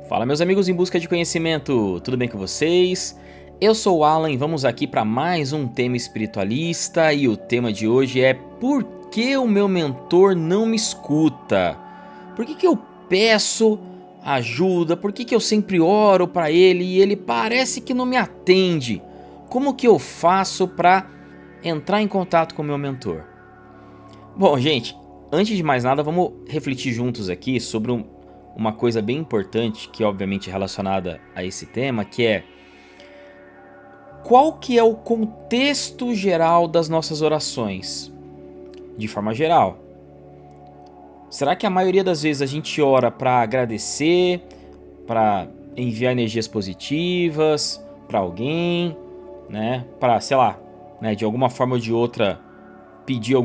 Fala, meus amigos em busca de conhecimento, tudo bem com vocês? Eu sou o Alan e vamos aqui para mais um tema espiritualista e o tema de hoje é por que o meu mentor não me escuta? Por que eu peço ajuda? Por que eu sempre oro para ele e ele parece que não me atende? Como que eu faço para entrar em contato com o meu mentor? Bom, gente, antes de mais nada, vamos refletir juntos aqui sobre uma coisa bem importante, que é obviamente relacionada a esse tema, que é qual que é o contexto geral das nossas orações? De forma geral. Será que a maioria das vezes a gente ora para agradecer, para enviar energias positivas para alguém, né? Para, sei lá, né, de alguma forma ou de outra pedir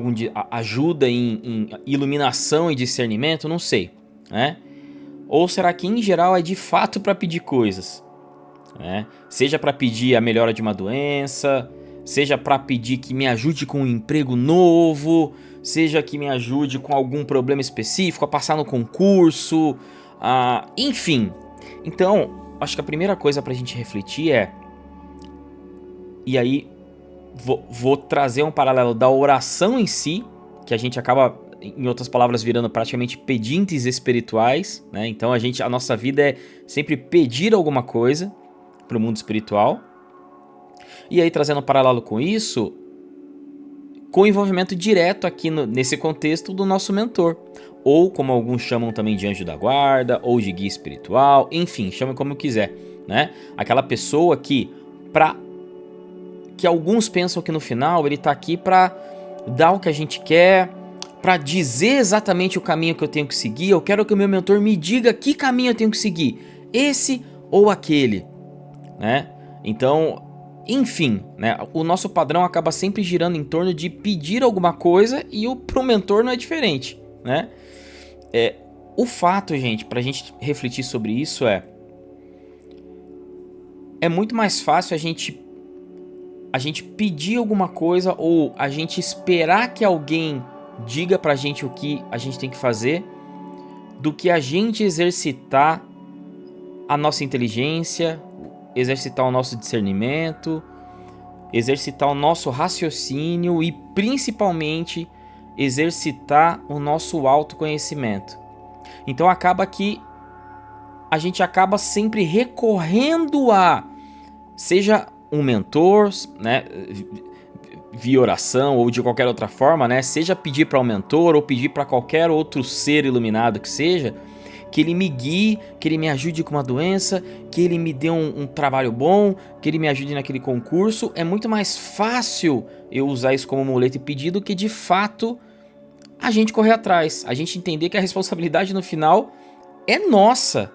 ajuda em iluminação e discernimento, não sei, né? Ou será que em geral é de fato para pedir coisas, né? Seja para pedir a melhora de uma doença, seja para pedir que me ajude com um emprego novo, seja que me ajude com algum problema específico, a passar no concurso, enfim. Então, acho que a primeira coisa para a gente refletir é, e aí vou trazer um paralelo da oração em si, que a gente acaba, em outras palavras, virando praticamente pedintes espirituais, né? Então a nossa vida é sempre pedir alguma coisa para o mundo espiritual. E aí, trazendo um paralelo com isso, com envolvimento direto aqui nesse contexto do nosso mentor, ou como alguns chamam também de anjo da guarda, ou de guia espiritual, enfim, chame como quiser, né? Aquela pessoa que alguns pensam que no final ele tá aqui para dar o que a gente quer, para dizer exatamente o caminho que eu tenho que seguir. Eu quero que o meu mentor me diga que caminho eu tenho que seguir, esse ou aquele, né? Então, enfim, né? O nosso padrão acaba sempre girando em torno de pedir alguma coisa e pro mentor não é diferente, né? O fato, gente, pra gente refletir sobre isso é muito mais fácil a gente pedir alguma coisa ou a gente esperar que alguém diga pra gente o que a gente tem que fazer do que a gente exercitar a nossa inteligência, exercitar o nosso discernimento, exercitar o nosso raciocínio e principalmente exercitar o nosso autoconhecimento. Então acaba que a gente acaba sempre recorrendo seja um mentor, né, via oração ou de qualquer outra forma, né, seja pedir para um mentor ou pedir para qualquer outro ser iluminado que seja, que ele me guie, que ele me ajude com uma doença, que ele me dê um trabalho bom, que ele me ajude naquele concurso. É muito mais fácil eu usar isso como muleta e pedido que de fato a gente correr atrás, a gente entender que a responsabilidade no final é nossa,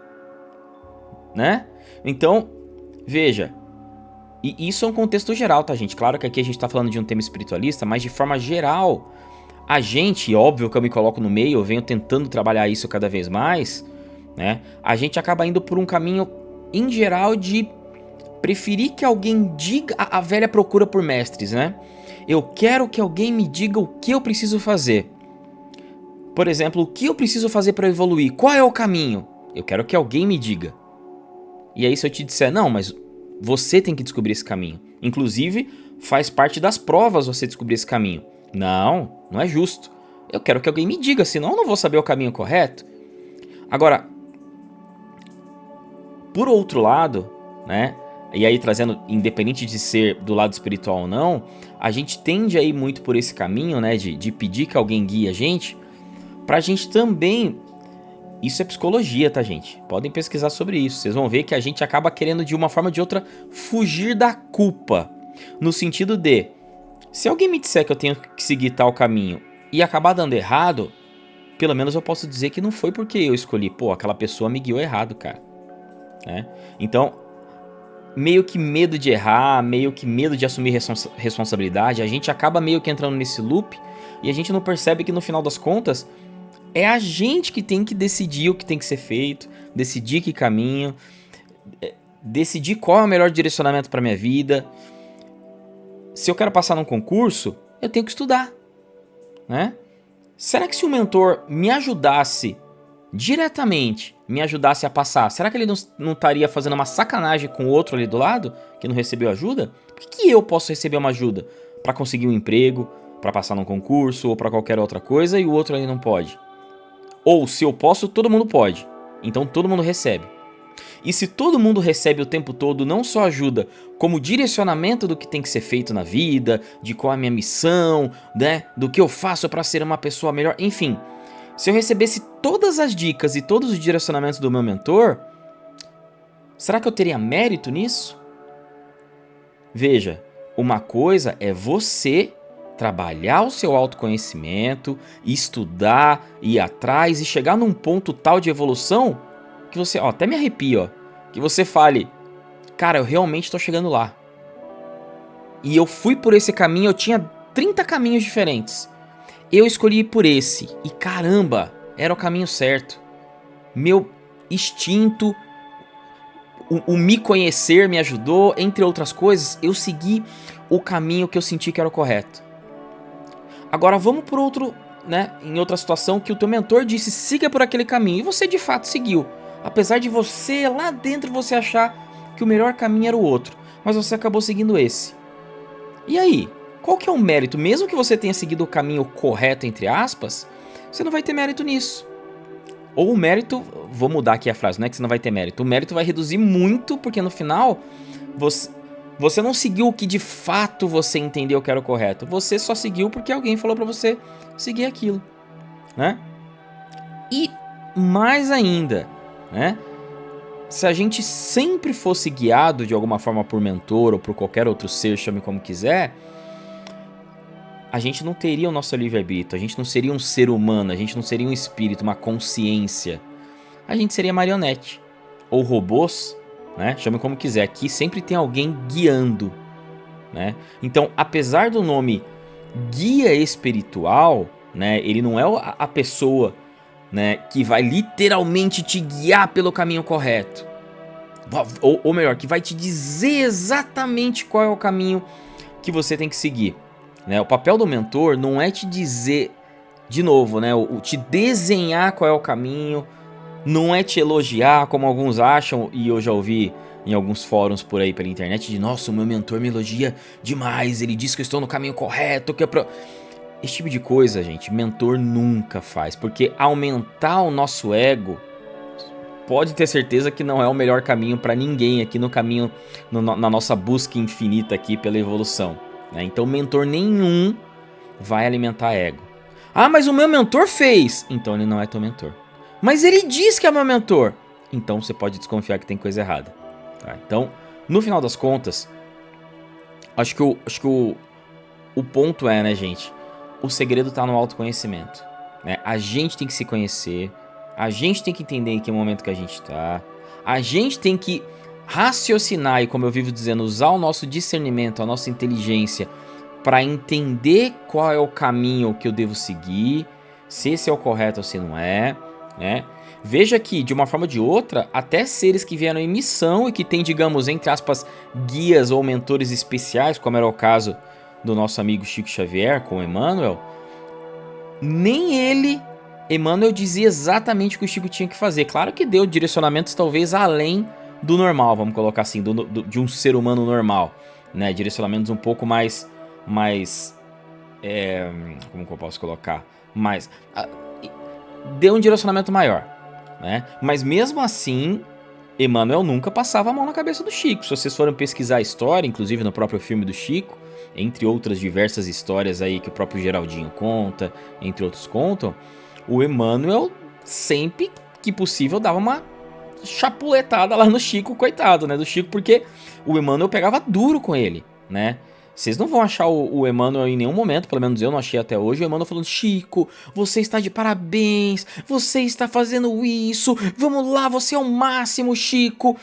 né? Então, veja, e isso é um contexto geral, tá, gente? Claro que aqui a gente tá falando de um tema espiritualista, mas de forma geral, a gente, óbvio que eu me coloco no meio, eu venho tentando trabalhar isso cada vez mais, né? A gente acaba indo por um caminho, em geral, de preferir que alguém diga, a velha procura por mestres, né? Eu quero que alguém me diga o que eu preciso fazer. Por exemplo, o que eu preciso fazer para evoluir? Qual é o caminho? Eu quero que alguém me diga. E aí se eu te disser, não, mas você tem que descobrir esse caminho. Inclusive, faz parte das provas você descobrir esse caminho. Não, não é justo. Eu quero que alguém me diga, senão eu não vou saber o caminho correto. Agora, por outro lado, né? E aí trazendo, independente de ser do lado espiritual ou não, a gente tende a ir muito por esse caminho, né? De pedir que alguém guie a gente, pra gente também. Isso é psicologia, tá, gente? Podem pesquisar sobre isso. Vocês vão ver que a gente acaba querendo, de uma forma ou de outra, fugir da culpa. No sentido de, se alguém me disser que eu tenho que seguir tal caminho e acabar dando errado, pelo menos eu posso dizer que não foi porque eu escolhi. Pô, aquela pessoa me guiou errado, cara. Né? Então, meio que medo de errar, meio que medo de assumir responsabilidade, a gente acaba meio que entrando nesse loop e a gente não percebe que no final das contas é a gente que tem que decidir o que tem que ser feito, decidir que caminho, decidir qual é o melhor direcionamento para minha vida. Se eu quero passar num concurso, eu tenho que estudar, né? Será que se o mentor me ajudasse diretamente me ajudasse a passar, será que ele não estaria fazendo uma sacanagem com o outro ali do lado, que não recebeu ajuda? Por que eu posso receber uma ajuda para conseguir um emprego, para passar num concurso ou para qualquer outra coisa e o outro ali não pode? Ou se eu posso, todo mundo pode. Então todo mundo recebe. E se todo mundo recebe o tempo todo não só ajuda, como direcionamento do que tem que ser feito na vida, de qual é a minha missão, né, do que eu faço para ser uma pessoa melhor, enfim. Se eu recebesse todas as dicas e todos os direcionamentos do meu mentor, será que eu teria mérito nisso? Veja, uma coisa é você trabalhar o seu autoconhecimento, estudar, ir atrás e chegar num ponto tal de evolução que você, ó, até me arrepia, ó, que você fale, cara, eu realmente tô chegando lá. E eu fui por esse caminho, eu tinha 30 caminhos diferentes. Eu escolhi ir por esse e caramba, era o caminho certo. Meu instinto, o me conhecer me ajudou, entre outras coisas, eu segui o caminho que eu senti que era o correto. Agora vamos por outro, né, em outra situação que o teu mentor disse, siga por aquele caminho, e você de fato seguiu. Apesar de você, lá dentro, você achar que o melhor caminho era o outro, mas você acabou seguindo esse. E aí, qual que é o mérito? Mesmo que você tenha seguido o caminho correto, entre aspas, você não vai ter mérito nisso. Ou o mérito, vou mudar aqui a frase, não é que você não vai ter mérito, o mérito vai reduzir muito, porque no final, você não seguiu o que de fato você entendeu que era o correto. Você só seguiu porque alguém falou pra você seguir aquilo, né? E mais ainda, né? Se a gente sempre fosse guiado de alguma forma por mentor ou por qualquer outro ser, chame como quiser, a gente não teria o nosso livre-arbítrio, a gente não seria um ser humano, a gente não seria um espírito, uma consciência. A gente seria marionete. Ou robôs, né? Chame como quiser, aqui sempre tem alguém guiando, né? Então, apesar do nome guia espiritual, né? Ele não é a pessoa, né, que vai literalmente te guiar pelo caminho correto. Ou melhor, que vai te dizer exatamente qual é o caminho que você tem que seguir, né? O papel do mentor não é te dizer, de novo, né, te desenhar qual é o caminho, não é te elogiar, como alguns acham, e eu já ouvi em alguns fóruns por aí pela internet, de nossa, o meu mentor me elogia demais, ele diz que eu estou no caminho correto, que esse tipo de coisa, gente, mentor nunca faz, porque aumentar o nosso ego, pode ter certeza que não é o melhor caminho para ninguém aqui no caminho, na nossa busca infinita aqui pela evolução, né? Então mentor nenhum vai alimentar ego. Ah, mas o meu mentor fez, então ele não é teu mentor. Mas ele diz que é meu mentor, então você pode desconfiar que tem coisa errada, tá? Então, no final das contas, acho que o ponto é, né, gente, o segredo tá no autoconhecimento, né? A gente tem que se conhecer, a gente tem que entender em que momento que a gente tá, a gente tem que raciocinar e, como eu vivo dizendo, usar o nosso discernimento, a nossa inteligência para entender qual é o caminho que eu devo seguir, se esse é o correto ou se não é, né? Veja que, de uma forma ou de outra, até seres que vieram em missão e que têm, digamos, entre aspas, guias ou mentores especiais, como era o caso do nosso amigo Chico Xavier com o Emmanuel, nem ele, Emmanuel, dizia exatamente o que o Chico tinha que fazer. Claro que deu direcionamentos talvez além do normal, vamos colocar assim, de um ser humano normal, né? Direcionamentos um pouco mais como que eu posso colocar? Deu um direcionamento maior, né? Mas mesmo assim, Emmanuel nunca passava a mão na cabeça do Chico. Se vocês forem pesquisar a história, inclusive no próprio filme do Chico, entre outras diversas histórias aí que o próprio Geraldinho conta, entre outros contam, o Emmanuel sempre que possível dava uma chapuletada lá no Chico, coitado, né, do Chico, porque o Emmanuel pegava duro com ele, né? Vocês não vão achar o Emmanuel em nenhum momento, pelo menos eu não achei até hoje, o Emmanuel falando, Chico, você está de parabéns, você está fazendo isso, vamos lá, você é o máximo, Chico.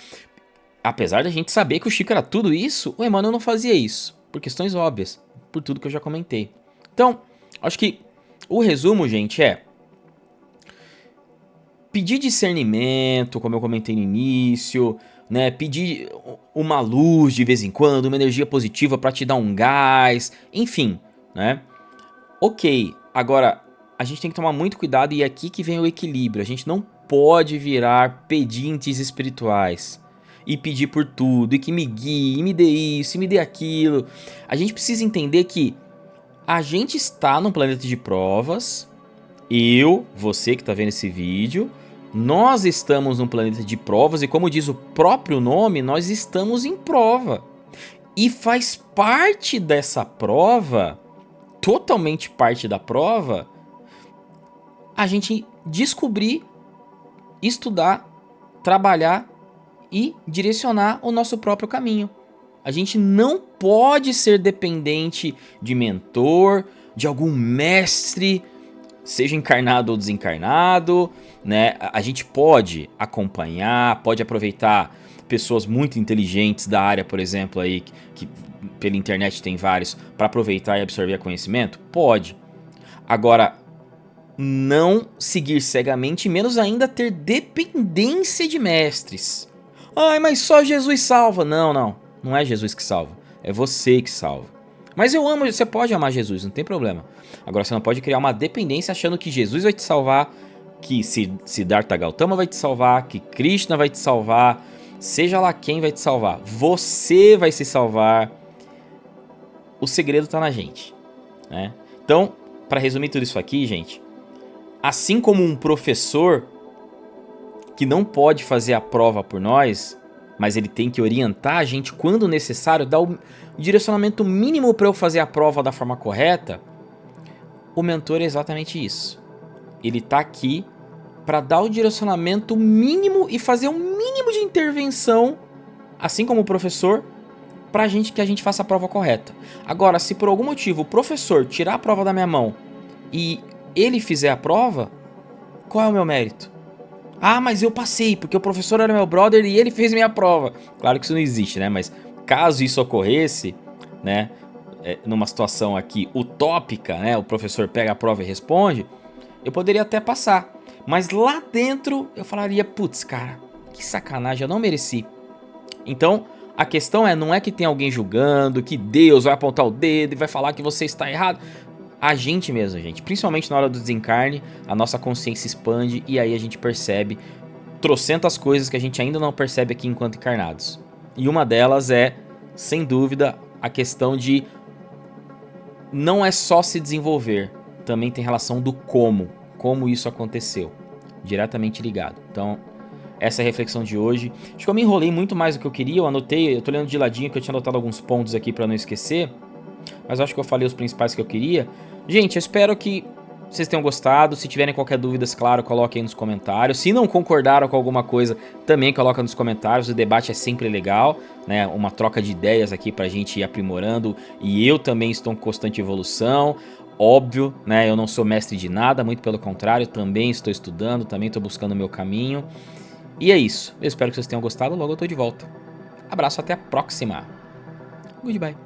Apesar da gente saber que o Chico era tudo isso, o Emmanuel não fazia isso, por questões óbvias, por tudo que eu já comentei. Então, acho que o resumo, gente, é pedir discernimento, como eu comentei no início, né? Pedir uma luz de vez em quando, uma energia positiva para te dar um gás, enfim, né? Ok, agora a gente tem que tomar muito cuidado e é aqui que vem o equilíbrio. A gente não pode virar pedintes espirituais e pedir por tudo, e que me guie, e me dê isso, e me dê aquilo. A gente precisa entender que a gente está num planeta de provas. Você que está vendo esse vídeo, nós estamos num planeta de provas e, como diz o próprio nome, nós estamos em prova. E faz parte dessa prova, totalmente parte da prova, a gente descobrir, estudar, trabalhar e direcionar o nosso próprio caminho. A gente não pode ser dependente de mentor, de algum mestre, seja encarnado ou desencarnado, né? A gente pode acompanhar, pode aproveitar pessoas muito inteligentes da área, por exemplo, aí, que pela internet tem vários, para aproveitar e absorver conhecimento? Pode. Agora, não seguir cegamente, menos ainda ter dependência de mestres. Ai, mas só Jesus salva. Não é Jesus que salva, é você que salva. Mas eu amo, você pode amar Jesus, não tem problema. Agora você não pode criar uma dependência achando que Jesus vai te salvar, que Siddhartha Gautama vai te salvar, que Krishna vai te salvar, seja lá quem vai te salvar. Você vai se salvar. O segredo tá na gente, né? Então, para resumir tudo isso aqui, gente, assim como um professor que não pode fazer a prova por nós, mas ele tem que orientar a gente quando necessário, dar o direcionamento mínimo para eu fazer a prova da forma correta, o mentor é exatamente isso. Ele tá aqui para dar o direcionamento mínimo e fazer um mínimo de intervenção, assim como o professor, pra gente que a gente faça a prova correta. Agora, se por algum motivo o professor tirar a prova da minha mão e ele fizer a prova, qual é o meu mérito? Ah, mas eu passei, porque o professor era meu brother e ele fez minha prova. Claro que isso não existe, né? Mas caso isso ocorresse, né? Numa situação aqui utópica, né? O professor pega a prova e responde, eu poderia até passar. Mas lá dentro eu falaria, putz, cara, que sacanagem, eu não mereci. Então, a questão não é que tem alguém julgando, que Deus vai apontar o dedo e vai falar que você está errado. A gente mesmo, gente, principalmente na hora do desencarne, a nossa consciência expande e aí a gente percebe trocentas coisas que a gente ainda não percebe aqui enquanto encarnados. E uma delas é, sem dúvida, a questão de não é só se desenvolver, também tem relação do como isso aconteceu, diretamente ligado. Então, essa é a reflexão de hoje. Acho que eu me enrolei muito mais do que eu queria, eu anotei, eu tô lendo de ladinho que eu tinha anotado alguns pontos aqui pra não esquecer, mas acho que eu falei os principais que eu queria. Gente, eu espero que vocês tenham gostado. Se tiverem qualquer dúvida, claro, coloquem aí nos comentários. Se não concordaram com alguma coisa, também coloca nos comentários. O debate é sempre legal, né? Uma troca de ideias aqui pra gente ir aprimorando. E eu também estou em constante evolução. Óbvio, né? Eu não sou mestre de nada, muito pelo contrário. Também estou estudando, também estou buscando o meu caminho. E é isso. Eu espero que vocês tenham gostado. Logo eu tô de volta. Abraço, até a próxima. Goodbye.